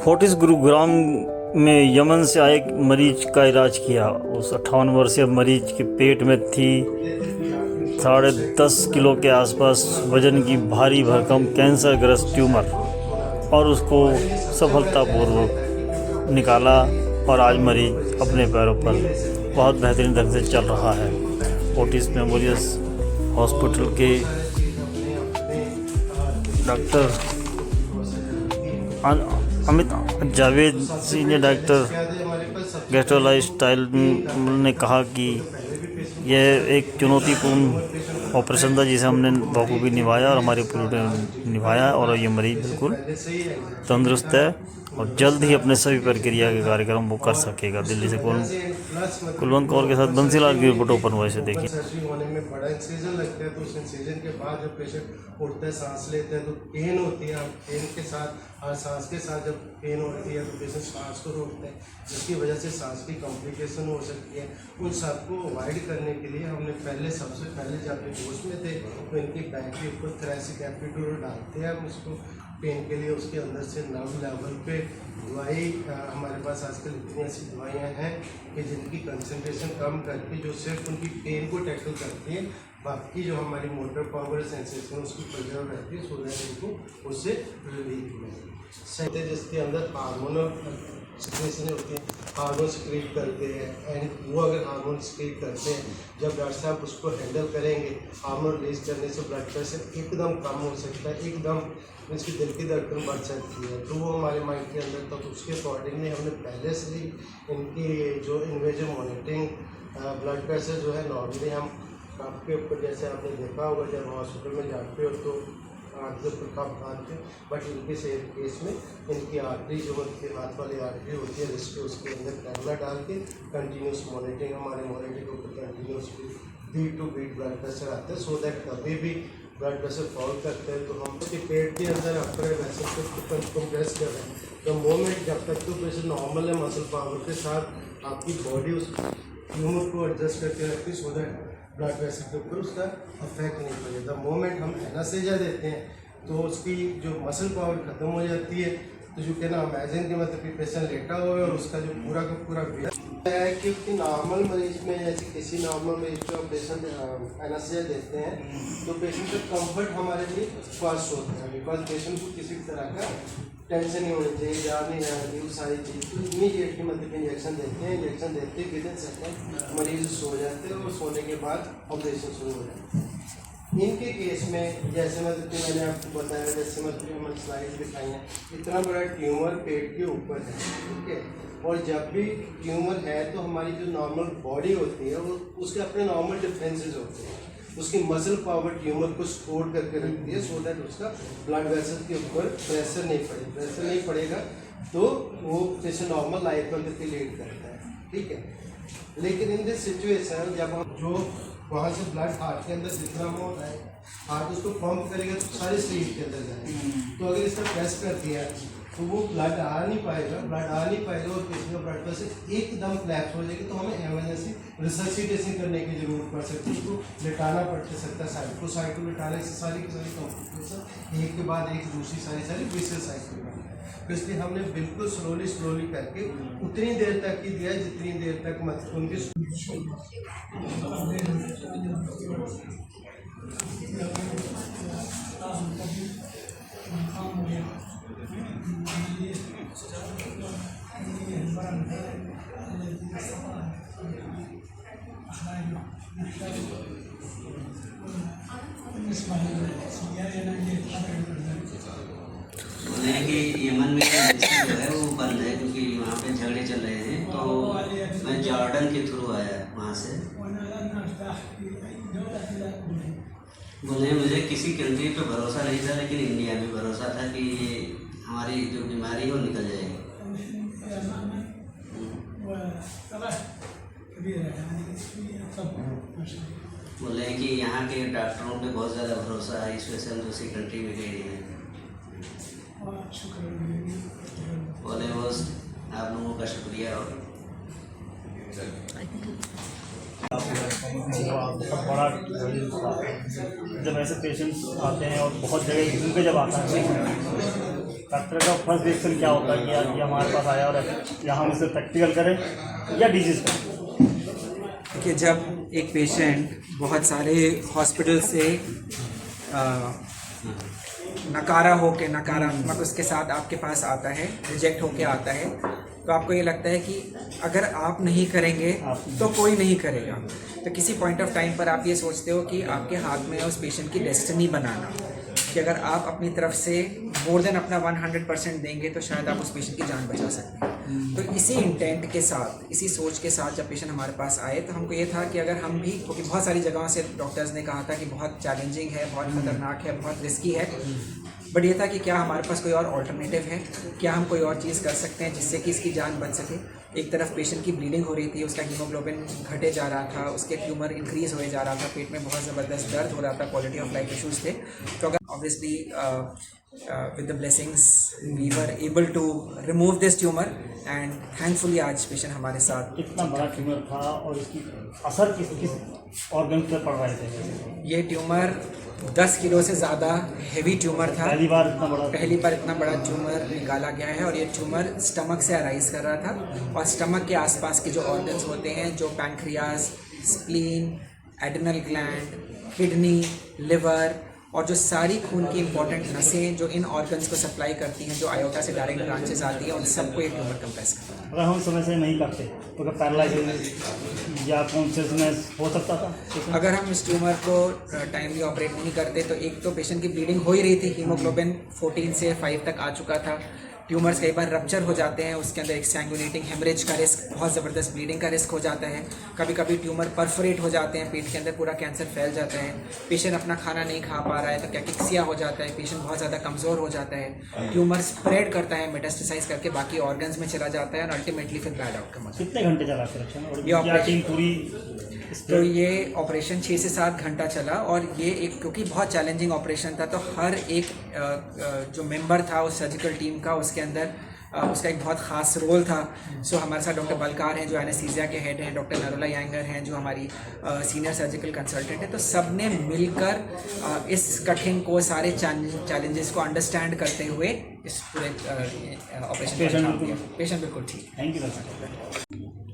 Fortis Gurugram में Yemen से आए एक मरीज का इलाज किया। उस 58 वर्षीय मरीज के पेट में थी 10.5 किलो के आसपास वजन की भारी भरकम कैंसर ग्रस्त ट्यूमर और उसको सफलतापूर्वक निकाला और आज मरीज अपने पैरों पर बहुत बेहतरीन ढंग से चल रहा है। फोर्टिस मेमोरियल हॉस्पिटल के doctor Amit Javed senior doctor गैस्ट्रोलाइस्टाइल ने कहा कि यह एक चुनौतीपूर्ण ऑपरेशन था जिसे हमने बखूबी निभाया और हमारी पूरी टीम निभाया और ये मरीज बिल्कुल तंदुरुस्त है और जल्द ही अपने सभी प्रक्रिया के कार्यक्रम वो कर सकेगा। दिल्ली से कुलवंत कौर के साथ बंसीलाल की रिपोर्ट ओपन वॉइस से देखिए। सर्जरी होने में बड़ा इंसिजन लगता है तो उस इंसिजन के बाद जब पेशेंट उठता है सांस लेते हैं तो पेन होती है। पेन के साथ और सांस के साथ जब पेन होती है तो पेशेंट सांस को रोकते हैं जिसकी वजह से सांस की कॉम्प्लिकेशन हो सकती है। उन सबको अवॉइड करने के लिए हमने सबसे पहले जब ये होश में थे तो इनकी बैक के ऊपर थोरैसिक एपिड्यूरल डालते हैं हम उसको पेन के लिए। उसके अंदर से नर्व लेवल पे दवाई हमारे पास आजकल इतनी ऐसी दवाइयाँ हैं कि जिनकी कंसंट्रेशन कम करके जो सिर्फ उनकी पेन को टैकल करती है, बाकी जो हमारी मोटर पावर सेंसेशन उसकी प्रिजर्व रहती है सो दैट उनको उससे रिलीफ मिले। जिसके अंदर हार्मोनल सिक्रेशन होती है, हार्मोन सिक्रेट करते हैं एंड वो अगर हार्मोन सिक्रेट करते हैं जब डॉक्टर साहब उसको हैंडल करेंगे हार्मोन रिलीज करने से ब्लड प्रेशर एकदम कम हो सकता है, एकदम इसकी दिल की धड़कन बढ़ सकती है। तो वो हमारे माइंड के अंदर तो उसके अकॉर्डिंगली हमने पहले से ही इनकी जो इन्वेजिव मॉनिटरिंग ब्लड प्रेशर जो है नॉर्मली हम आपके ऊपर जैसे आपने देखा होगा जब हॉस्पिटल में जाते हो तो आँख के ऊपर कप बांधते हैं, बट इनके केस में इनकी आर्टरी जो होती है हाथ वाली आर्टरी होती है जिसके उसके अंदर कैमरा डाल के कंटिन्यूस मॉनिटरिंग हमारे मॉनिटरिंग के ऊपर continuous beat to beat blood pressure आता है सो दैट कभी भी ब्लड प्रेशर फॉल करते हैं तो हम उसके पेट के अंदर अपर वेसल को कंप्रेस कर रहे हैं। तो मोमेंट जब तक तो प्रेशर नॉर्मल है मसल पावर के साथ आपकी बॉडी उस ट्यूमर को एडजस्ट करके रखती है सो दैट ब्लड प्रेशर के ऊपर उसका अफेक्ट नहीं पड़ेगा। मोमेंट हम एनास्थीसिया देते हैं तो उसकी जो मसल पावर खत्म हो जाती है। तो जो कहना इमेजिन के मतलब कि पेशेंट लेटा हुआ है और उसका जो पूरा का पूरा है कि नॉर्मल मरीज में जैसे किसी नॉर्मल मरीज को पेशेंट एनास्थीसिया देते हैं तो पेशेंट का कंफर्ट हमारे लिए फर्स्ट होता है बिकॉज पेशेंट को किसी तरह का टेंशन नहीं होनी चाहिए, जा नहीं जाना चाहिए, वो सारी चीज़ तो इमीडिएटली मतलब इंजेक्शन देते हैं। इंजेक्शन देते ही विदिन सेकेंड मरीज सो जाते हैं और सोने के बाद ऑपरेशन शुरू हो जाता है। इनके केस में जैसे मतलब कि मैंने आपको बताया जैसे मतलब मैंने स्लाइड दिखाई है इतना बड़ा ट्यूमर पेट के ऊपर है, ठीक है। और जब भी ट्यूमर है तो हमारी जो नॉर्मल बॉडी होती है वो उसके अपने नॉर्मल डिफरेंसेस होते हैं। उसकी मसल पावर ट्यूमर को स्टोर करके रखती है सो दैट उसका ब्लड वेसल के ऊपर प्रेशर नहीं पड़ेगा तो वो जैसे नॉर्मल लाइफ में लीड करता है, ठीक है। लेकिन इन दिस सिचुएशन जब हम जो वहाँ से ब्लड हार्ट के अंदर जितना होता है हार्ट उसको पंप करेगा तो सारे शरीर के अंदर जाएगा। तो अगर इसका प्रेस कर दिया तो वो ब्लड आ नहीं पाएगा और पेशेंट का ब्लड प्रेशर एकदम क्लैप्स हो जाएगी। तो हमें इमरजेंसी रिसर्सिटेशन करने की जरूरत पड़ सकती है, उसको लेटाना पड़ सकता है। साइड को लेटाने से सारी की सारी कॉम्प्लिकेशन एक के बाद एक दूसरी सारी विशेष साइकिल में तो इसलिए हमने बिल्कुल स्लोली करके उतनी देर तक ही दिया जितनी देर तक मतलब उनकी बोले कि यमन में जो है वो बंद है क्योंकि वहाँ पे झगड़े चल रहे हैं। तो मैं जॉर्डन के थ्रू आया वहाँ से। बोले मुझे किसी कंट्री पे भरोसा नहीं था लेकिन इंडिया में भरोसा था कि हमारी जो बीमारी है वो निकल जाएगी। बोले कि यहाँ के डॉक्टरों पे बहुत ज़्यादा भरोसा है इस वजह से हम दूसरी कंट्री में गए हैं। बोले वो आप लोगों का शुक्रिया और बड़ा जब ऐसे पेशेंट्स आते हैं और बहुत जगह घूम के जब आता है डॉक्टर का फर्स्ट रिएक्शन क्या होता है कि यार ये हमारे पास आया और यहाँ हम इसे प्रैक्टिकल करें या डिजीज़ करें? कि जब एक पेशेंट बहुत सारे हॉस्पिटल से नकारात्मक उसके साथ आपके पास आता है, रिजेक्ट होके आता है, तो आपको ये लगता है कि अगर आप नहीं करेंगे तो कोई नहीं करेगा। तो किसी पॉइंट ऑफ टाइम पर आप ये सोचते हो कि आपके हाथ में है उस पेशेंट की डेस्टिनी बनाना, कि अगर आप अपनी तरफ से मोर देन अपना 100% देंगे तो शायद आप उस पेशेंट की जान बचा सकते हैं। तो इसी इंटेंट के साथ, इसी सोच के साथ जब पेशेंट हमारे पास आए तो हमको ये था कि अगर हम भी, क्योंकि बहुत सारी जगहों से डॉक्टर्स ने कहा था कि बहुत चैलेंजिंग है, बहुत खतरनाक है, बहुत रिस्की है, बट ये था कि क्या हमारे पास कोई और ऑल्टरनेटिव है, क्या हम कोई और चीज़ कर सकते हैं जिससे कि इसकी जान बच सके। एक तरफ पेशेंट की ब्लीडिंग हो रही थी, उसका हीमोग्लोबिन घटे जा रहा था, उसके ट्यूमर इंक्रीज़ होए जा रहा था, पेट में बहुत ज़बरदस्त दर्द हो रहा था, क्वालिटी ऑफ लाइफ इश्यूज़ थे। तो अगर obviously with the blessings we were able to remove this tumor and thankfully आज पेशेंट हमारे साथ। कितना बड़ा ट्यूमर था और इसकी असर किस ऑर्गन पर पड़ रहे थे? ये ट्यूमर 10 किलो से ज़्यादा हेवी ट्यूमर था। पहली बार इतना बड़ा ट्यूमर निकाला गया है और ये ट्यूमर स्टमक से अराइज कर रहा था और स्टमक के आसपास के जो ऑर्गन्स होते हैं, जो pancreas, spleen, adrenal gland, kidney, liver और जो सारी खून की इंपॉर्टेंट नसें जो इन ऑर्गन्स को सप्लाई करती हैं, जो आयोटा से डायरेक्ट ब्रांचेस आती हैं, उन सबको एक ट्यूमर कंप्रेस करता है। अगर हम समय से नहीं करते तो क्या पैरालाइज या कॉन्शियसनेस हो सकता था? अगर हम इस ट्यूमर को टाइमली ऑपरेट नहीं करते तो एक तो पेशेंट की ब्लीडिंग हो ही रही थी, हीमोग्लोबिन 14 से 5 तक आ चुका था, ट्यूमर्स कई बार रप्चर हो जाते हैं, उसके अंदर एक सैंगुनेटिंग हेमरेज का रिस्क, बहुत ज़बरदस्त ब्लीडिंग का रिस्क हो जाता है, कभी कभी ट्यूमर परफोरेट हो जाते हैं, पेट के अंदर पूरा कैंसर फैल जाता है, पेशेंट अपना खाना नहीं खा पा रहा है तो कैकिक्सिया हो जाता है, पेशेंट बहुत ज़्यादा कमज़ोर हो जाता है, ट्यूमर स्प्रेड करता है, मेटास्टेसाइज करके बाकी ऑर्गन्स में चला जाता है और अल्टीमेटली फिर बैड आउटकम होता है। कितने घंटे चला ऑपरेशन और ये क्या टीम पूरी? तो ये ऑपरेशन 6 से 7 घंटा चला और ये एक, क्योंकि बहुत चैलेंजिंग ऑपरेशन था तो हर एक जो मेंबर था उस सर्जिकल टीम का, उसके अंदर उसका एक बहुत ख़ास रोल था। सो हमारे साथ डॉक्टर बलकार हैं जो एनेस्थीसिया के हेड हैं, डॉक्टर नरोला यांगर हैं जो हमारी सीनियर सर्जिकल कंसल्टेंट है। तो सब ने मिलकर इस कठिन को, सारे चैलेंजेस को अंडरस्टैंड करते हुए इस पूरे ऑपरेशन पेशेंट बिल्कुल ठीक। Thank you.